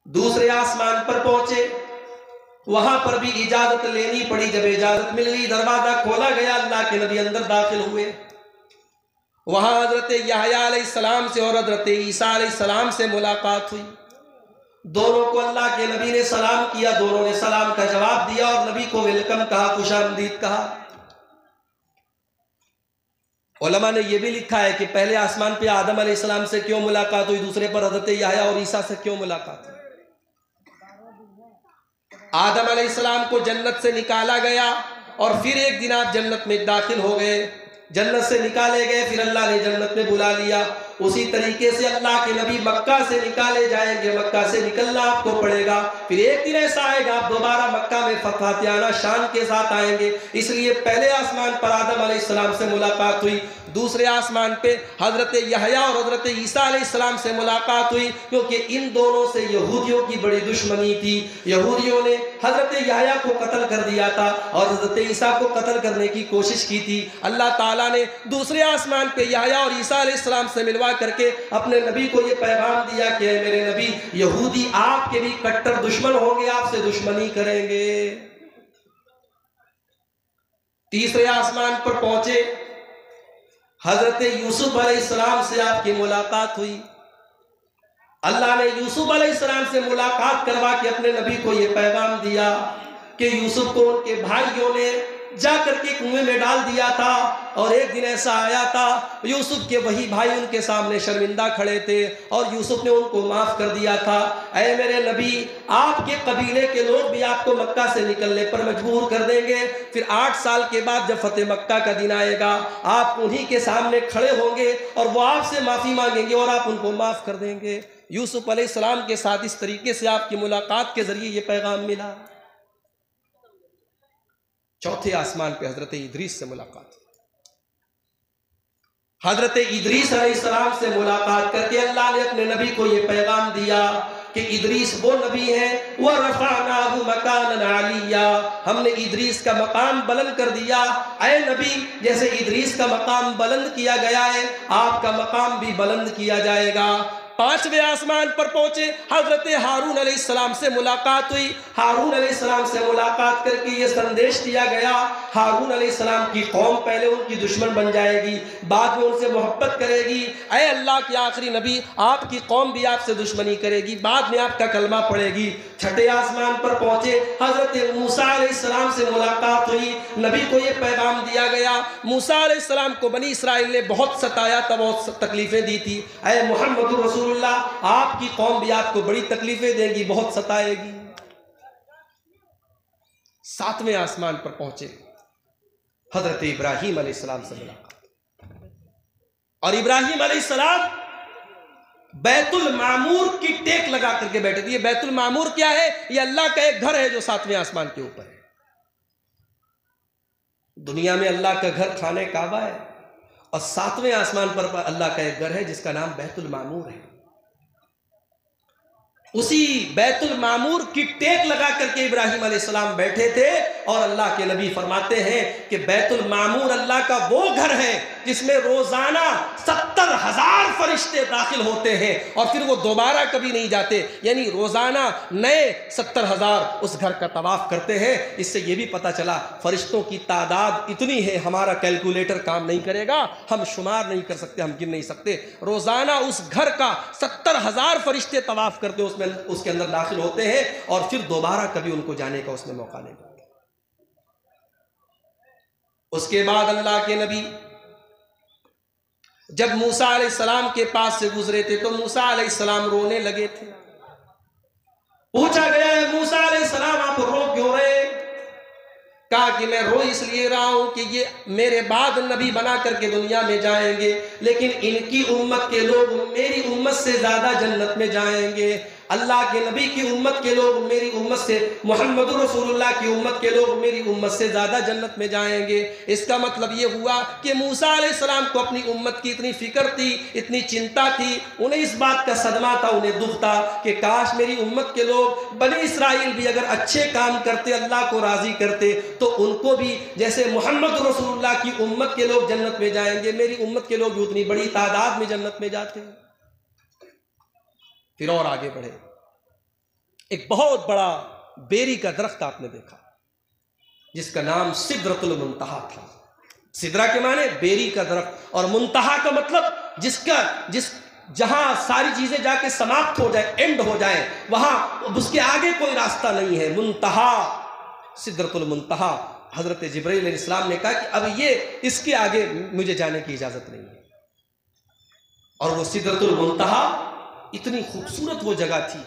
दूसरे आसमान पर पहुंचे, वहां पर भी इजाजत लेनी पड़ी। जब इजाजत मिल गई, दरवाजा खोला गया, अल्लाह के नबी अंदर दाखिल हुए। वहां हजरत यहया अलैहिस्सलाम से और हजरत ईसा अलैहिस्सलाम से मुलाकात हुई। दोनों को अल्लाह के नबी ने सलाम किया, दोनों ने सलाम का जवाब दिया और नबी को वेलकम कहा, खुशामदीद कहा। उलमा ने यह भी लिखा है कि पहले आसमान पे आदम अलैहिस्सलाम से क्यों मुलाकात हुई, दूसरे पर हजरत यहया और ईसा से क्यों मुलाकात हुई। आदम अलैहिस्सलाम को जन्नत से निकाला गया और फिर एक दिन आप जन्नत में दाखिल हो गए, जन्नत से निकाले गए, फिर अल्लाह ने जन्नत में बुला लिया। उसी तरीके से अल्लाह के नबी मक्का से निकाले जाएंगे, मक्का से निकलना आपको पड़ेगा। फिर एक दिन ऐसा आएगा आप दोबारा मक्का में फतहातियाना शान के साथ आएंगे। इसलिए पहले आसमान पर आदम अलैहिस्सलाम से मुलाकात हुई, दूसरे आसमान पे हजरत यहया और हजरत ईसा अलैहिस्सलाम से मुलाकात हुई, क्योंकि इन दोनों से यहूदियों की बड़ी दुश्मनी थी। यहूदियों ने हजरत यहया को कत्ल कर दिया था और हजरत ईसा को कत्ल करने की कोशिश की थी। अल्लाह ताला ने दूसरे आसमान पे यहया और ईसा अलैहिस्सलाम से मिलवा करके अपने नबी को ये पैगाम दिया कि मेरे नबी, यहूदी आपके भी कट्टर दुश्मन होंगे, आपसे दुश्मनी करेंगे। तीसरे आसमान पर पहुंचे, हजरत यूसुफ अलैहिस्सलाम से आपकी मुलाकात हुई। अल्लाह ने यूसुफ अलैहिस्सलाम से मुलाकात करवा के अपने नबी को यह पैगाम दिया कि यूसुफ को उनके भाइयों ने जाकर के कुएं में डाल दिया था और एक दिन ऐसा आया था, यूसुफ के वही भाई उनके सामने शर्मिंदा खड़े थे और यूसुफ ने उनको माफ कर दिया था। ऐ मेरे नबी, आपके कबीले के लोग भी आपको मक्का से निकलने पर मजबूर कर देंगे। फिर 8 साल के बाद जब फतेह मक्का का दिन आएगा, आप उन्हीं के सामने खड़े होंगे और वो आपसे माफी मांगेंगे और आप उनको माफ कर देंगे। यूसुफ अलैहिस्सलाम के साथ इस तरीके से आपकी मुलाकात के जरिए ये पैगाम मिला। चौथे आसमान पे हजरत इदरीस से मुलाकात। हजरत इदरीस अलैहिस्सलाम से मुलाकात करके अल्लाह ने अपने नबी को यह पैगाम दिया कि इदरीस वो नबी है, वह रफ़अनाहु मकानन अलिया, हमने इदरीस का मकाम बुलंद कर दिया। ऐ नबी, जैसे इदरीस का मकाम बुलंद किया गया है, आपका मकाम भी बुलंद किया जाएगा। पांचवें आसमान पर पहुंचे, हजरत हारून अलैहिस्सलाम से मुलाकात हुई। हारून अलैहिस्सलाम से मुलाकात करके ये संदेश दिया गया, हारून अलैहिस्सलाम की कौम पहले उनकी दुश्मन बन जाएगी, बाद में उनसे मोहब्बत करेगी। ऐ अल्लाह के आखिरी नबी, आपकी कौम भी आपसे दुश्मनी करेगी, बाद में आपका कलमा पड़ेगी। छठे आसमान पर पहुंचे, हजरत मूसा अलैहिस्सलाम से मुलाकात हुई। नबी को ये पैगाम दिया गया, मूसा अलैहिस्सलाम को बनी इसराइल ने बहुत सताया था, बहुत तकलीफें दी थी। ऐ मोहम्मद रसूल, आपकी कौम भी आपको बड़ी तकलीफें देगी, बहुत सताएगी। सातवें आसमान पर पहुंचे, हजरत इब्राहीम अलैहिस्सलाम से मुलाकात। और इब्राहीम अलैहिस्सलाम बैतुल मामूर की टेक लगा करके बैठे थे। ये बैतुल मामूर क्या है? ये अल्लाह का एक घर है जो सातवें आसमान के ऊपर है। दुनिया में अल्लाह का घर खाने काबा है और सातवें आसमान पर अल्लाह का एक घर है जिसका नाम बैतुल मामूर है। उसी बैतुल मामूर की टेक लगा करके इब्राहीम अलैहिस्सलाम बैठे थे और अल्लाह के नबी फरमाते हैं कि बैतुल मामूर अल्लाह का वो घर है जिसमें रोजाना 70,000 फरिश्ते दाखिल होते हैं और फिर वो दोबारा कभी नहीं जाते, यानी रोजाना नए 70,000 उस घर का तवाफ करते हैं। इससे ये भी पता चला फरिश्तों की तादाद इतनी है, हमारा कैलकुलेटर काम नहीं करेगा, हम शुमार नहीं कर सकते, हम गिन नहीं सकते। रोजाना उस घर का 70,000 फरिश्ते तवाफ करते, उसमें उसके अंदर दाखिल होते हैं और फिर दोबारा कभी उनको जाने का उसमें मौका नहीं मिलता। उसके बाद अल्लाह के नबी जब मूसा अलैहिस्सलाम के पास से गुजरे थे तो मूसा अलैहिस्सलाम रोने लगे थे। पूछा गया है, मूसा अलैहिस्सलाम आप रो क्यों रहे? कहा कि मैं रो इसलिए रहा हूं कि ये मेरे बाद नबी बना करके दुनिया में जाएंगे, लेकिन इनकी उम्मत के लोग मेरी उम्मत से ज्यादा जन्नत में जाएंगे। अल्लाह के नबी की उम्मत के लोग मेरी उम्मत से, मोहम्मद रसूलुल्लाह की उम्मत के लोग मेरी उम्मत से ज़्यादा जन्नत में जाएंगे। इसका मतलब ये हुआ कि मूसा अलैहिस्सलाम को अपनी उम्मत की इतनी फिक्र थी, इतनी चिंता थी, उन्हें इस बात का सदमा था, उन्हें दुख था कि काश मेरी उम्मत के लोग बनी इसराइल भी अगर अच्छे काम करते, अल्लाह को राज़ी करते, तो उनको भी जैसे मोहम्मद रसूलुल्लाह की उम्मत के लोग जन्नत में जाएंगे, मेरी उम्मत के लोग भी उतनी बड़ी तादाद में जन्नत में जाते हैं। फिर और आगे बढ़े, एक बहुत बड़ा बेरी का दरख्त आपने देखा जिसका नाम सिदरतुल मुंतहा था। सिदरा के माने बेरी का दरख्त, और मुंतहा का मतलब जहां सारी चीजें जाके समाप्त हो जाए, एंड हो जाए, वहां उसके आगे कोई रास्ता नहीं है। मुंतहा, सिदरतुल मुंतहा। हजरत जिब्रील अलैहिस्सलाम ने कहा कि अब ये इसके आगे मुझे जाने की इजाजत नहीं है। और वो सिदरतुल मुंतहा इतनी खूबसूरत वो जगह थी,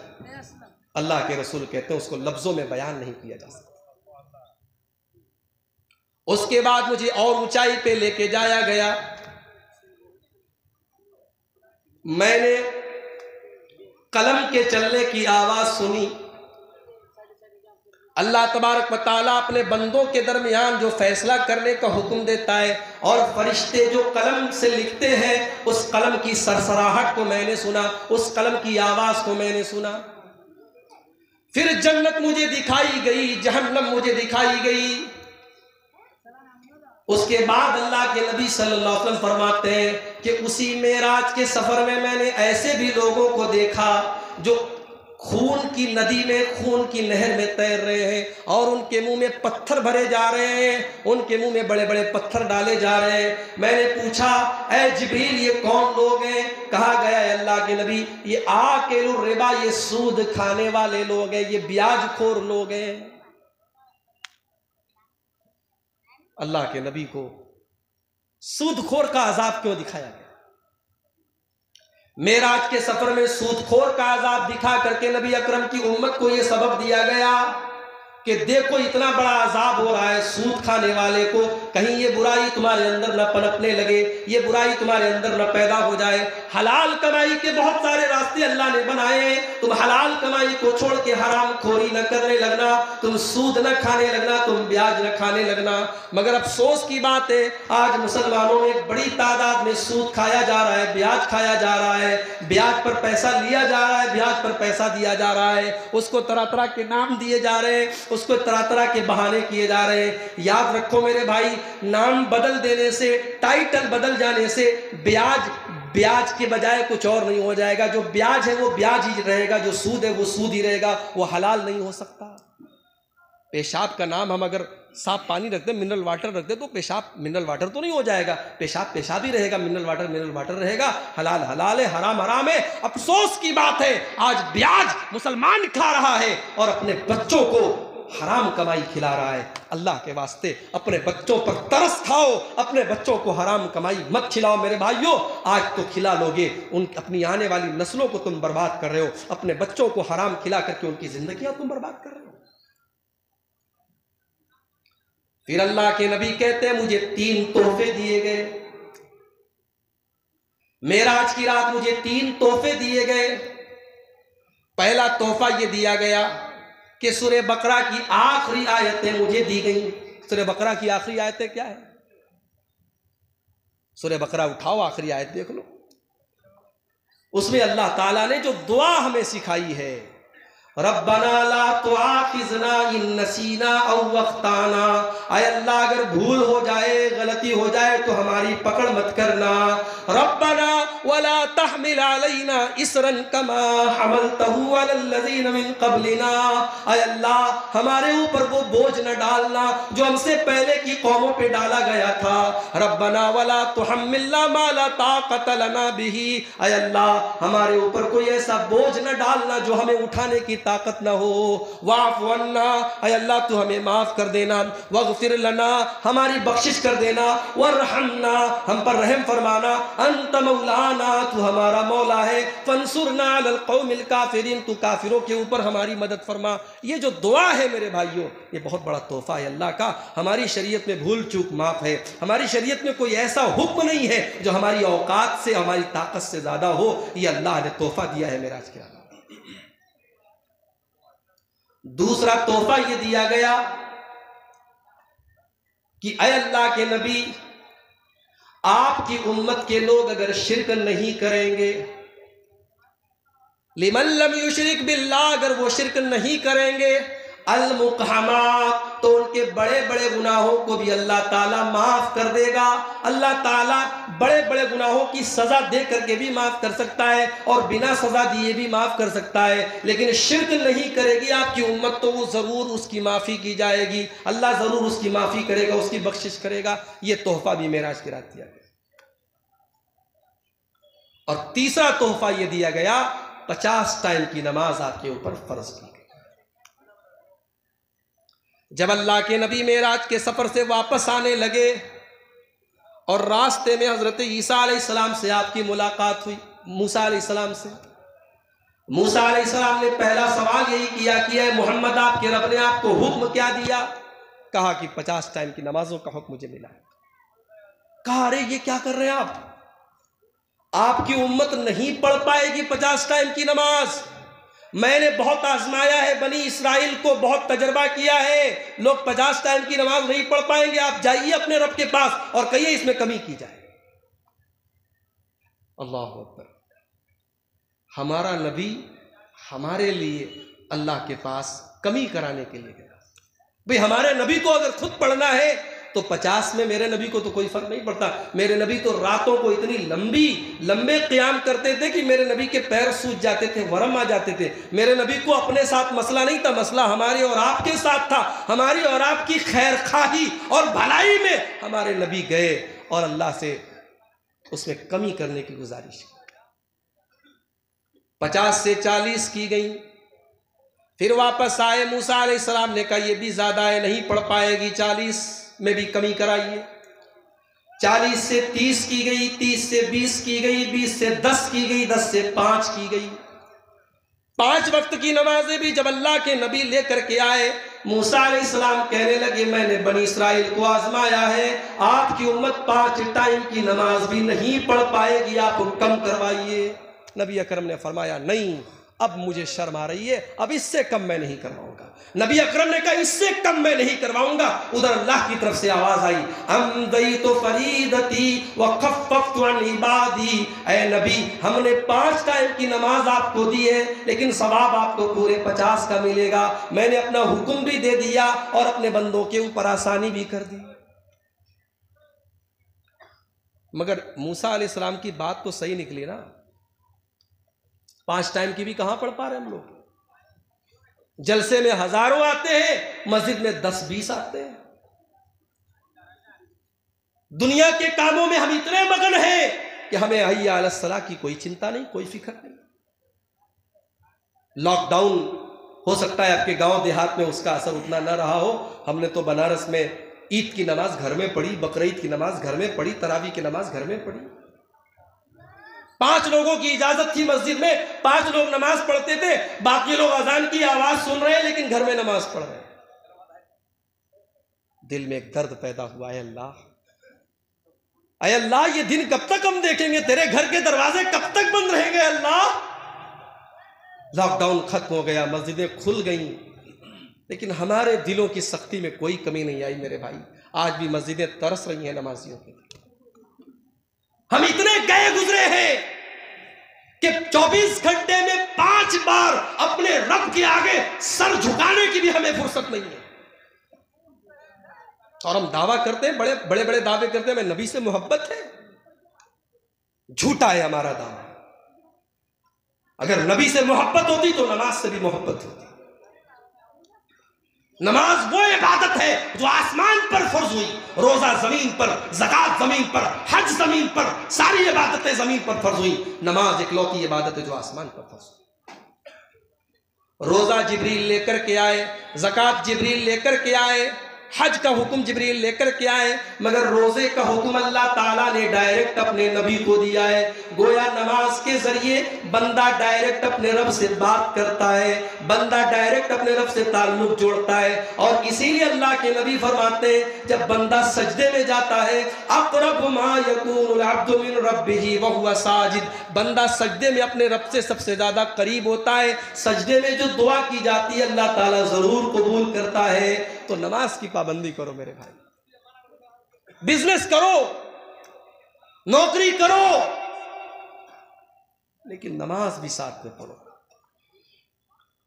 अल्लाह के रसूल कहते हैं उसको लफ्जों में बयान नहीं किया जा सकता। उसके बाद मुझे और ऊंचाई पे लेके जाया गया। मैंने कलम के चलने की आवाज सुनी। अल्लाह तबारक व तआला अपने बंदों के दरमियान जो फैसला करने का हुक्म देता है, और फरिश्ते जो कलम से लिखते हैं, उस कलम की सरसराहट को मैंने सुना, उस कलम की आवाज को मैंने सुना। फिर जन्नत मुझे दिखाई गई, जहन्नम मुझे दिखाई गई। उसके बाद अल्लाह के नबी सल्लल्लाहु अलैहि वसल्लम फरमाते हैं कि उसी मेराज के सफर में मैंने ऐसे भी लोगों को देखा जो खून की नदी में, खून की नहर में तैर रहे हैं, और उनके मुंह में पत्थर भरे जा रहे हैं, उनके मुंह में बड़े बड़े पत्थर डाले जा रहे हैं। मैंने पूछा, ऐ जिब्रील ये कौन लोग हैं? कहा गया है अल्लाह के नबी, ये आकिलुर रिबा, ये सूद खाने वाले लोग हैं, ये ब्याजखोर लोग हैं। अल्लाह के नबी को सूदखोर का अजाब क्यों दिखाया गया? मेराज के सफर में सूदखोर का अजाब दिखा करके नबी अकरम की उम्मत को यह सबक दिया गया कि देखो इतना बड़ा अजाब हो रहा है सूद खाने वाले को, कहीं ये बुराई तुम्हारे अंदर न पनपने लगे, ये बुराई तुम्हारे अंदर न पैदा हो जाए। हलाल कमाई के बहुत सारे रास्ते अल्लाह ने बनाए हैं, तुम हलाल कमाई को छोड़ के हराम खोरी न करने लगना, तुम सूद न खाने लगना, तुम ब्याज न खाने लगना। मगर अफसोस की बात है, आज मुसलमानों में बड़ी तादाद में सूद खाया जा रहा है, ब्याज खाया जा रहा है, ब्याज पर पैसा लिया जा रहा है, ब्याज पर पैसा दिया जा रहा है, उसको तरह तरह के नाम दिए जा रहे हैं, उसको तरह तरह के बहाने किए जा रहे हैं। याद रखो मेरे भाई, नाम बदल देने से, टाइटल बदल जाने से ब्याज के बजाय कुछ और नहीं हो जाएगा। जो ब्याज है वो ब्याज ही रहेगा, जो सूद है वो सूद ही रहेगा, वो हलाल नहीं हो सकता। पेशाब का नाम हम अगर साफ पानी रख दे, मिनरल वाटर रख दे, तो पेशाब मिनरल वाटर तो नहीं हो जाएगा, पेशाब पेशाब ही रहेगा, मिनरल वाटर रहेगा। हलाल हलाल है, हराम हराम है। अफसोस की बात है, आज ब्याज मुसलमान खा रहा है और अपने बच्चों को हराम कमाई खिला रहा है। अल्लाह के वास्ते अपने बच्चों पर तरस खाओ, अपने बच्चों को हराम कमाई मत खिलाओ मेरे भाइयों। आज तो खिला लोगे, अपनी आने वाली नस्लों को तुम बर्बाद कर रहे हो, अपने बच्चों को हराम खिला करके उनकी जिंदगियां तुम बर्बाद कर रहे हो। फिर अल्लाह के नबी कहते हैं मुझे 3 तोहफे दिए गए, मेराज की रात मुझे 3 तोहफे दिए गए। पहला तोहफा यह दिया गया कि सूरह बकरा की आखिरी आयतें मुझे दी गई। सूरह बकरा की आखिरी आयतें क्या है? सूरह बकरा उठाओ, आखिरी आयत देख लो। उसमें अल्लाह ताला ने जो दुआ हमें सिखाई है, रब्बना ला तुआखिजना इन नसीना औ वख्ताना, आय अल्लाह अगर भूल हो जाए, गलती हो जाए तो हमारी पकड़ मत करना। रब्बना वला तहमिल अलैना इसरन कमा हमलतहु अलल्लज़ीना मिन क़ब्लिना, आय अल्लाह हमारे ऊपर वो बोझ न डालना जो हमसे पहले की कौमों पे डाला गया था। रब्बना वला तुहम्मिलना मा ला ताक़त लना बिही, आय अल्लाह हमारे ऊपर कोई ऐसा बोझ न डालना जो हमें उठाने की ताकत न हो। वाफ़ वन्ना, आय अल्लाह तू हमें माफ कर देना। वग़फिर लना, हमारी बख्शिश कर देना। वरहमना, हम पर रहम फरमाना। अंत मौलाना, तू हमारा मौला है। फंसुरना अलल कौमिल काफिरीन, तू काफिरों के ऊपर हमारी मदद फरमा। ये जो दुआ है मेरे भाइयों, ये बहुत बड़ा तोहफा है अल्लाह का। हमारी शरीयत में भूल चूक माफ है, हमारी शरीयत में कोई ऐसा हुक्म नहीं है जो हमारी औकात से, हमारी ताकत से ज्यादा हो। ये अल्लाह ने तोहफा दिया है मेराज के। दूसरा तोहफा यह दिया गया कि ऐ अल्लाह के नबी, आपकी उम्मत के लोग अगर शिरक नहीं करेंगे, लिमन लम युशरिक बिल्लाह, अगर वो शिरक नहीं करेंगे, अल मुक़हमात, तो उनके बड़े बड़े गुनाहों को भी अल्लाह ताला माफ़ कर देगा। अल्लाह ताला बड़े बड़े गुनाहों की सज़ा दे करके भी माफ़ कर सकता है और बिना सज़ा दिए भी माफ़ कर सकता है, लेकिन शिर्क नहीं करेगी आपकी उम्मत तो वो ज़रूर उसकी माफ़ी की जाएगी, अल्लाह ज़रूर उसकी माफ़ी करेगा, उसकी बख्शिश करेगा। ये तोहफ़ा भी मेराज की रात दिया गया। और तीसरा तोहफ़ा ये दिया गया, 50 टाइम की नमाज आपके ऊपर फ़र्ज़ की गई। जब अल्लाह के नबी मेराज के सफ़र से वापस आने लगे और रास्ते में हज़रत ईसा अलैहिस्सलाम से आपकी मुलाकात हुई, मूसा अलैहिस्सलाम से, मूसा अलैहिस्सलाम ने पहला सवाल यही किया कि ऐ मोहम्मद, आपके रब ने आपको हुक्म क्या दिया? कहा कि 50 टाइम की नमाजों का हुक्म मुझे मिला। कहा अरे ये क्या कर रहे हैं आप? आपकी उम्मत नहीं पढ़ पाएगी 50 टाइम की नमाज। मैंने बहुत आजमाया है, बनी इसराइल को बहुत तजर्बा किया है, लोग 50 टाइम की नमाज नहीं पढ़ पाएंगे। आप जाइए अपने रब के पास और कहिए इसमें कमी की जाए। अल्लाह अकबर। हमारा नबी हमारे लिए अल्लाह के पास कमी कराने के लिए गया। भाई हमारे नबी को अगर खुद पढ़ना है तो 50 में मेरे नबी को तो कोई फर्क नहीं पड़ता। मेरे नबी तो रातों को इतनी लंबे क़याम करते थे कि मेरे नबी के पैर सूज जाते थे, वरम आ जाते थे। मेरे नबी को अपने साथ मसला नहीं था, मसला हमारे और आपके साथ था। हमारी और आपकी खैर खाही और भलाई में हमारे नबी गए और अल्लाह से उसमें कमी करने की गुजारिश की। 50 से 40 की गई। फिर वापस आए, मूसा अलैहिस्सलाम ने कहा ये भी ज्यादा है, नहीं पढ़ पाएगी, 40 में भी कमी कराइए। 40 से 30 की गई, 30 से 20 की गई, 20 से 10 की गई, 10 से 5 की गई। 5 वक्त की नमाजें भी जब अल्लाह के नबी लेकर के आए, मूसा अलैहिस्सलाम कहने लगे मैंने बनी इसराइल को आजमाया है, आपकी उम्मत 5 टाइम की नमाज भी नहीं पढ़ पाएगी, आप कम करवाइए। नबी अकरम ने फरमाया नहीं, अब मुझे शर्म आ रही है, अब इससे कम मैं नहीं करवाऊंगा। नबी अकरम ने कहा इससे कम मैं नहीं करवाऊंगा। उधर अल्लाह की तरफ से आवाज आई, अमदईतु फरीदती व खफ़फ़तु अन इबादी। ऐ नबी, हमने 5 टाइम की नमाज आपको दी है, लेकिन सवाब आपको पूरे 50 का मिलेगा। मैंने अपना हुक्म भी दे दिया और अपने बंदों के ऊपर आसानी भी कर दी। मगर मूसा अलैहिस्सलाम की बात तो सही निकली ना, 5 टाइम की भी कहां पढ़ पा रहे हम लोग। जलसे में हजारों आते हैं, मस्जिद में 10-20 आते हैं। दुनिया के कामों में हम इतने मगन हैं कि हमें हय्या अलस सलाह की कोई चिंता नहीं, कोई फिक्र नहीं। लॉकडाउन हो सकता है आपके गांव देहात में उसका असर उतना ना रहा हो। हमने तो बनारस में ईद की नमाज घर में पढ़ी, बकरीद की नमाज घर में पढ़ी, तरावी की नमाज घर में पढ़ी। 5 लोगों की इजाजत थी मस्जिद में, 5 लोग नमाज पढ़ते थे, बाकी लोग अजान की आवाज सुन रहे हैं लेकिन घर में नमाज पढ़ रहे हैं। दिल में एक दर्द पैदा हुआ है, अल्लाह ये दिन कब तक हम देखेंगे, तेरे घर के दरवाजे कब तक बंद रहेंगे अल्लाह। लॉकडाउन खत्म हो गया, मस्जिदें खुल गई, लेकिन हमारे दिलों की सख्ती में कोई कमी नहीं आई मेरे भाई। आज भी मस्जिदें तरस रही हैं नमाजियों के लिए। हम इतने गए गुजरे हैं कि 24 घंटे में 5 बार अपने रब के आगे सर झुकाने की भी हमें फुर्सत नहीं है। और हम दावा करते हैं, बड़े बड़े दावे करते हैं हमें नबी से मोहब्बत है। झूठा है हमारा दावा। अगर नबी से मोहब्बत होती तो नमाज से भी मोहब्बत होती। नमाज वो इबादत है जो आसमान पर फर्ज हुई, रोजा जमीन पर, ज़कात जमीन पर, हज जमीन पर, सारी इबादतें जमीन पर फर्ज हुई। नमाज इकलौती इबादत है जो आसमान पर फर्ज हुई। रोजा जिब्रील लेकर के आए, ज़कात जिब्रील लेकर के आए, हज का हुक्म जिब्रील लेकर के आए, मगर रोजे का हुक्म अल्लाह ताला ने डायरेक्ट अपने नबी को दिया है। गोया नमाज के जरिए बंदा डायरेक्ट अपने रब से बात करता है, बंदा डायरेक्ट अपने रब से ताल्लुक जोड़ता है। और इसीलिए अल्लाह के नबी फरमाते हैं जब बंदा सजदे में जाता है, अक़रब मा यकूनुल अब्दु मिन रब्बिही व हुवा साजिद, बंदा सजदे में अपने रब से सबसे ज्यादा करीब होता है। सजदे में जो दुआ की जाती है अल्लाह ताला जरूर कबूल करता है। तो नमाज की पाबंदी करो मेरे भाई, बिजनेस करो, नौकरी करो, लेकिन नमाज भी साथ में पढ़ो।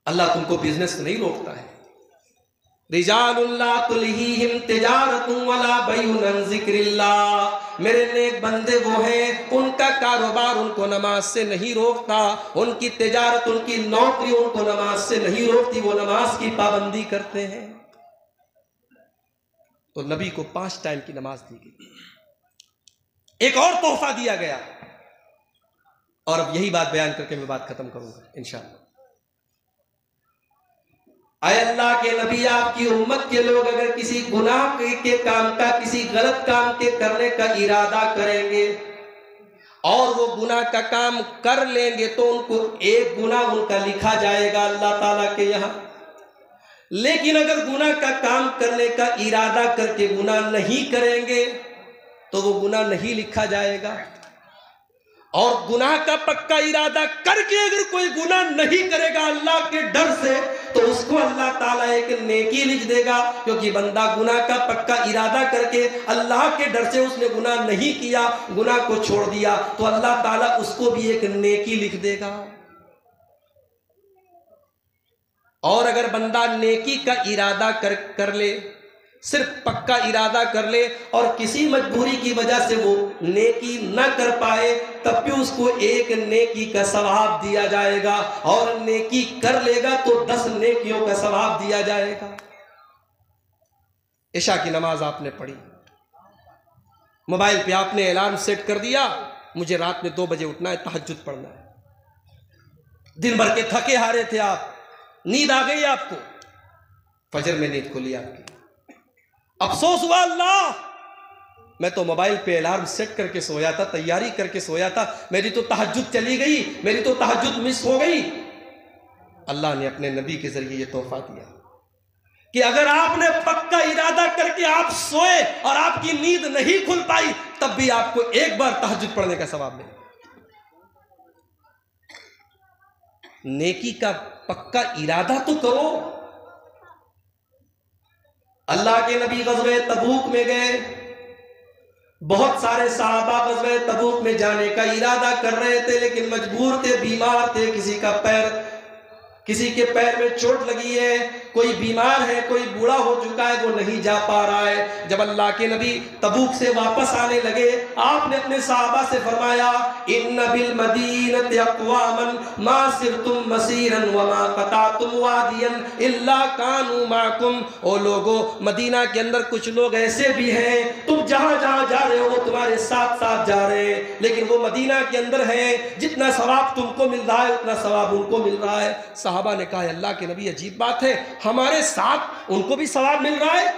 अल्लाह तुमको बिजनेस नहीं रोकता है, रिजालुन ला तुल्हीहिम तिजारतुन वला बैउन अन ज़िक्रिल्लाह। मेरे नेक बंदे वो हैं, उनका कारोबार उनको नमाज से नहीं रोकता, उनकी तिजारत, उनकी नौकरी उनको नमाज से नहीं रोकती, वो नमाज की पाबंदी करते हैं। तो नबी को 5 टाइम की नमाज दी गई। एक और तोहफा दिया गया, और अब यही बात बयान करके मैं बात खत्म करूंगा इंशाअल्लाह। आए अल्लाह के नबी, आपकी उम्मत के लोग अगर किसी गुनाह के काम का, किसी गलत काम के करने का इरादा करेंगे और वो गुनाह का काम कर लेंगे तो उनको एक गुनाह उनका लिखा जाएगा अल्लाह ताला के यहाँ। लेकिन अगर गुनाह का काम करने का इरादा करके गुनाह नहीं करेंगे तो वो गुनाह नहीं लिखा जाएगा। और गुनाह का पक्का इरादा करके अगर कोई गुनाह नहीं करेगा अल्लाह के डर से, तो उसको अल्लाह ताला एक नेकी लिख देगा, क्योंकि बंदा गुनाह का पक्का इरादा करके अल्लाह के डर से उसने गुनाह नहीं किया, गुनाह को छोड़ दिया, तो अल्लाह ताला उसको भी एक नेकी लिख देगा। और अगर बंदा नेकी का इरादा कर ले, सिर्फ पक्का इरादा कर ले और किसी मजबूरी की वजह से वो नेकी न कर पाए, तब भी उसको एक नेकी का सवाब दिया जाएगा, और नेकी कर लेगा तो 10 नेकियों का सवाब दिया जाएगा। इशा की नमाज आपने पढ़ी, मोबाइल पे आपने अलार्म सेट कर दिया, मुझे रात में 2 बजे उठना है, तहज्जुद पढ़ना है। दिन भर के थके हारे थे आप, नींद आ गई आपको, फजर में नींद खुली आपकी, अफसोस हुआ अल्लाह, मैं तो मोबाइल पे अलार्म सेट करके सोया था, तैयारी करके सोया था, मेरी तो तहज्जुद चली गई, मेरी तो तहज्जुद मिस हो गई। अल्लाह ने अपने नबी के जरिए ये तोहफा दिया कि अगर आपने पक्का इरादा करके आप सोए और आपकी नींद नहीं खुल पाई, तब भी आपको एक बार तहज्जुद पढ़ने का सवाब मिलेगा। नेकी का पक्का इरादा तो करो। अल्लाह के नबी ग़ज़वे तबूक में गए, बहुत सारे सहाबा ग़ज़वे तबूक में जाने का इरादा कर रहे थे, लेकिन मजबूर थे, बीमार थे, किसी के पैर में चोट लगी है, कोई बीमार है, कोई बूढ़ा हो चुका है, वो नहीं जा पा रहा है। जब अल्लाह के नबी तबूक से वापस आने लगे, आपने अपने सहाबा से फरमाया, इन्न बिल मदीनति अक़वामन मा सिरतुम मसीरन व मा क़तअतुम वादियन इल्ला कानू माकुम। ओ लोगो, मदीना के अंदर कुछ लोग ऐसे भी हैं, तुम जहां जहां जा रहे हो वो तुम्हारे साथ साथ जा रहे हैं, लेकिन वो मदीना के अंदर है, जितना सवाब तुमको मिल रहा है उतना सवाब उनको मिल रहा है। सहाबा ने कहा, अल्लाह के नबी अजीब बात है, हमारे साथ उनको भी सवाब मिल रहा है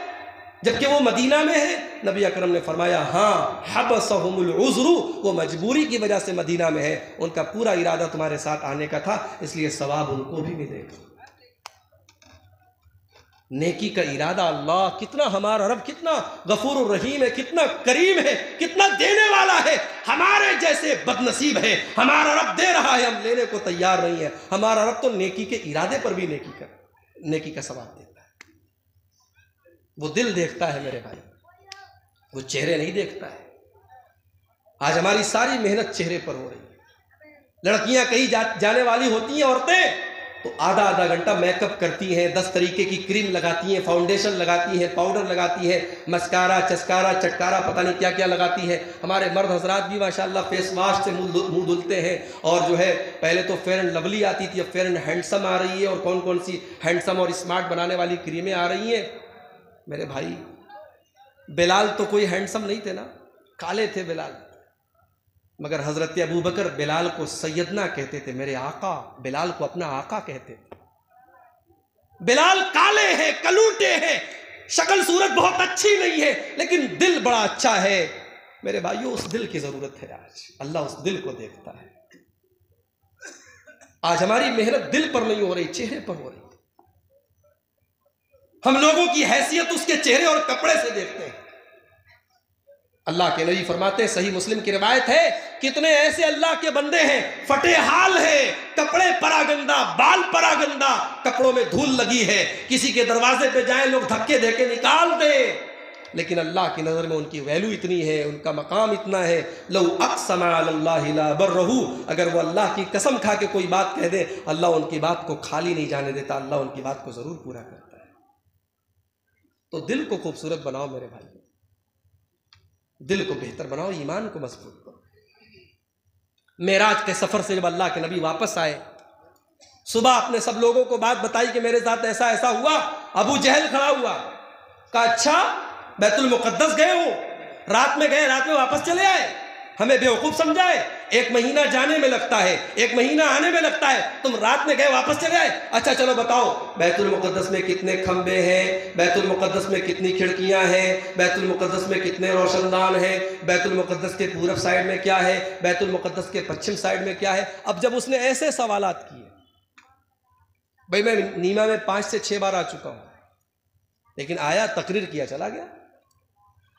जबकि वो मदीना में है। नबी अकरम ने फरमाया, हाँ, हबसहुमुल उज़्रु, वो मजबूरी की वजह से मदीना में है, उनका पूरा इरादा तुम्हारे साथ आने का था, इसलिए सवाब उनको भी मिलेगा। नेकी का इरादा, अल्लाह कितना, हमारा रब कितना गफूर रहीम है, कितना करीम है, कितना देने वाला है। हमारे जैसे बदनसीब है, हमारा रब दे रहा है, हम लेने को तैयार नहीं है। हमारा रब तो नेकी के इरादे पर भी नेकी का सवाब देता है। वो दिल देखता है मेरे भाई, वो चेहरे नहीं देखता है। आज हमारी सारी मेहनत चेहरे पर हो रही है। लड़कियां कहीं जाने वाली होती हैं, औरतें तो आधा घंटा मेकअप करती हैं, 10 तरीके की क्रीम लगाती हैं, फाउंडेशन लगाती हैं, पाउडर लगाती हैं, मस्कारा, चस्कारा, चटकारा, पता नहीं क्या क्या लगाती हैं। हमारे मर्द हजरात भी माशाल्लाह फेस वाश से मुंह धुलते हैं, और जो है पहले तो फेयर एंड लवली आती थी, अब फेयर एंड हैंडसम आ रही है, और कौन कौन सी हैंडसम और स्मार्ट बनाने वाली क्रीमें आ रही हैं। मेरे भाई, बिलाल तो कोई हैंडसम नहीं थे ना, काले थे बिलाल, मगर हजरत अबू बकर बिलाल को सैयदना कहते थे, मेरे आका, बिलाल को अपना आका कहते थे। बिलाल काले हैं, कलूटे हैं, शक्ल सूरत बहुत अच्छी नहीं है, लेकिन दिल बड़ा अच्छा है। मेरे भाइयों, उस दिल की जरूरत है। आज अल्लाह उस दिल को देखता है। आज हमारी मेहनत दिल पर नहीं हो रही, चेहरे पर हो रही। हम लोगों की हैसियत उसके चेहरे और कपड़े से देखते हैं। अल्लाह के नबी फरमाते हैं, सही मुस्लिम की रिवायत है, कितने ऐसे अल्लाह के बंदे हैं, फटे हाल है, कपड़े परागंदा, बाल परागंदा, कपड़ों में धूल लगी है, किसी के दरवाजे पे जाए लोग धक्के देके निकाल दे, लेकिन अल्लाह की नज़र में उनकी वैल्यू इतनी है, उनका मकाम इतना है। लौ अक़सम अलल्लाहि ला बर्रहू, अगर वो अल्लाह की कसम खा के कोई बात कह दे, अल्लाह उनकी बात को खाली नहीं जाने देता, अल्लाह उनकी बात को ज़रूर पूरा करता है। तो दिल को खूबसूरत बनाओ मेरे भाई, दिल को बेहतर बनाओ, ईमान को मजबूत करो। मेराज के सफर से जब अल्लाह के नबी वापस आए, सुबह अपने सब लोगों को बात बताई कि मेरे साथ ऐसा ऐसा हुआ। अबू जहल खड़ा हुआ, कहा अच्छा बैतुल मुकद्दस गए हो, रात में गए, रात में वापस चले आए, हमें बेवकूफ समझाए। 1 महीना जाने में लगता है, 1 महीना आने में लगता है, तुम रात में गए वापस चले आए। अच्छा चलो बताओ बैतुल मुकद्दस में कितने खंबे हैं, बैतुल मुकद्दस में कितनी खिड़कियां हैं, बैतुल मुकद्दस में कितने रोशनदान हैं, बैतुल मुकद्दस के पूरब साइड में क्या है, बैतुल मुकद्दस के पश्चिम साइड में क्या है। अब जब उसने ऐसे सवालात किए, भाई मैं नीमा में 5 से 6 बार आ चुका हूं, लेकिन आया, तकरीर किया, चला गया।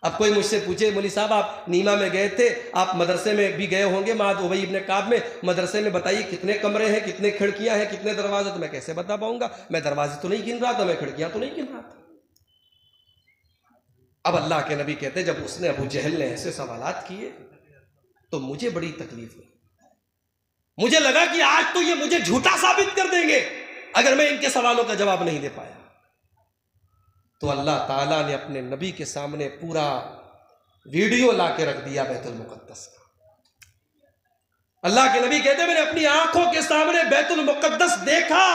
अब कोई मुझसे पूछे मौलवी साहब आप नीमा में गए थे, आप मदरसे में भी गए होंगे, माद उबई इब्न काब में, मदरसे में बताइए कितने कमरे हैं, कितने खिड़कियां हैं, कितने दरवाजे, तो मैं कैसे बता पाऊंगा, मैं दरवाजे तो नहीं गिन रहा था, मैं खिड़कियां तो नहीं गिन रहा था। अब अल्लाह के नबी कहते जब उसने अबू जहल ने ऐसे सवालात किए तो मुझे बड़ी तकलीफ हुई, मुझे लगा कि आज तो ये मुझे झूठा साबित कर देंगे अगर मैं इनके सवालों का जवाब नहीं दे पाया। तो अल्लाह ताला ने अपने नबी के सामने पूरा वीडियो ला के रख दिया बैतुल मुकद्दस का। अल्लाह के नबी कहते मैंने अपनी आंखों के सामने बैतुल मुकद्दस देखा,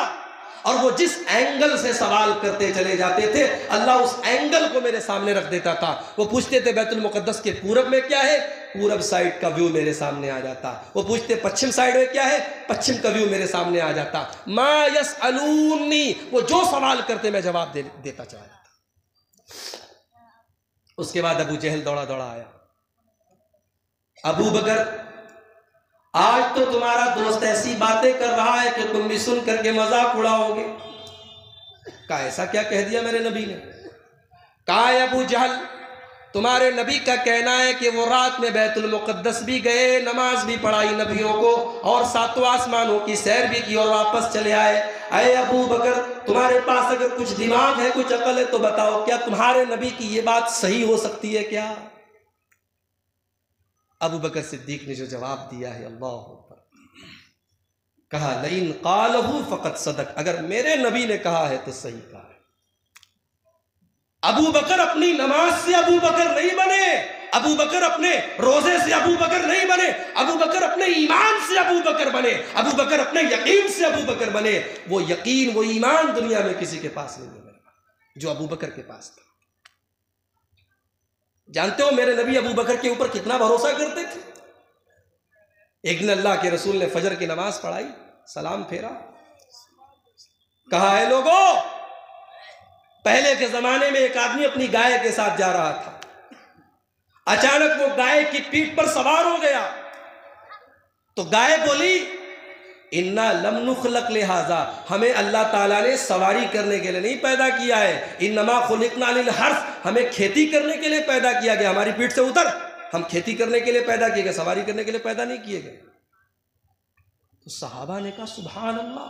और वो जिस एंगल से सवाल करते चले जाते थे अल्लाह उस एंगल को मेरे सामने रख देता था। वो पूछते थे बैतुल मुकद्दस के पूरब में क्या है, पूरब साइड का व्यू मेरे सामने आ जाता। वो पूछते पश्चिम साइड में क्या है, पश्चिम का व्यू मेरे सामने आ जाता। मा यसअलूनी, वो जो सवाल करते मैं जवाब देता चला जाता। उसके बाद अबू जहल दौड़ा दौड़ा आया, अबू बकर आज तो तुम्हारा दोस्त ऐसी बातें कर रहा है कि तुम भी सुन करके मजाक उड़ाओगे। कहा ऐसा क्या कह दिया मेरे नबी ने? कहा अबू जहल तुम्हारे नबी का कहना है कि वो रात में बैतुल मुकद्दस भी गए, नमाज भी पढ़ाई नबियों को, और 7 आसमानों की सैर भी की और वापस चले आए। अरे अबू बकर तुम्हारे पास अगर कुछ दिमाग है, कुछ अकल है तो बताओ क्या तुम्हारे नबी की ये बात सही हो सकती है क्या? अबू बकर सिद्दीक ने जो जवाब दिया है, अल्लाह अकबर, कहा लइन क़ालहु फ़क़द सदक़, अगर मेरे नबी ने कहा है तो सही कहा है। अबू बकर अपनी नमाज से अबू बकर नहीं बने, अबू बकर अपने रोजे से अबू बकर नहीं बने, अबू बकर अपने ईमान से अबू बकर बने, अबू बकर अपने यकीन से अबू बकर बने। वो यकीन, वो ईमान दुनिया में किसी के पास नहीं है जो अबू बकर के पास था। जानते हो मेरे नबी अबू बकर के ऊपर कितना भरोसा करते थे? एक दिन अल्लाह के रसूल ने फजर की नमाज पढ़ाई, सलाम फेरा, कहा है लोगों, पहले के जमाने में एक आदमी अपनी गाय के साथ जा रहा था, अचानक वो गाय की पीठ पर सवार हो गया, तो गाय बोली इन्ना लम नुखलक लिहाजा, हमें अल्लाह ताला ने सवारी करने के लिए नहीं पैदा किया है, इन्नमा खुलिकना लिल हर्स, हमें खेती करने के लिए पैदा किया गया, हमारी पीठ से उतर, हम खेती करने के लिए पैदा किए गए, सवारी करने के लिए पैदा नहीं किए गए। तो सहाबा ने कहा सुभान अल्लाह,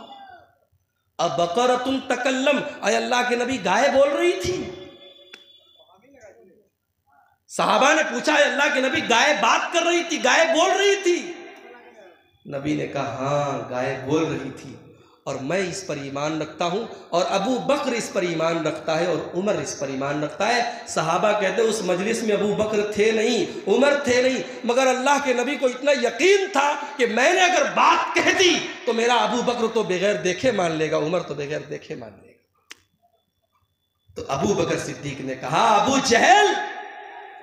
अब बकरतुन तकल्लम, अय अल्लाह के नबी गाय बोल रही थी। सहाबा ने पूछा अल्लाह के नबी गाय बात कर रही थी, गाय बोल रही थी? नबी ने कहा हाँ गाय बोल रही थी, और मैं इस पर ईमान रखता हूं, और अबू बकर इस पर ईमान रखता है, और उमर इस पर ईमान रखता है। सहाबा कहते उस मजलिस में अबू बकर थे नहीं, उमर थे नहीं, मगर अल्लाह के नबी को इतना यकीन था कि मैंने अगर बात कह दी तो मेरा अबू बकर तो बगैर देखे मान लेगा, उमर तो बगैर देखे मान लेगा। तो अबू बकर सिद्दीक ने कहा अबू जहल,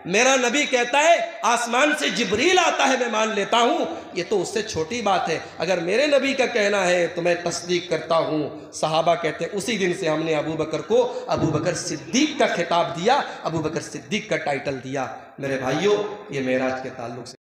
मेरा नबी कहता है आसमान से जिब्रील आता है, मैं मान लेता हूं, ये तो उससे छोटी बात है, अगर मेरे नबी का कहना है तो मैं तस्दीक करता हूं। सहाबा कहते हैं उसी दिन से हमने अबू बकर को अबू बकर सिद्दीक का खिताब दिया, अबू बकर सिद्दीक का टाइटल दिया। मेरे भाइयों, ये मेराज के ताल्लुक से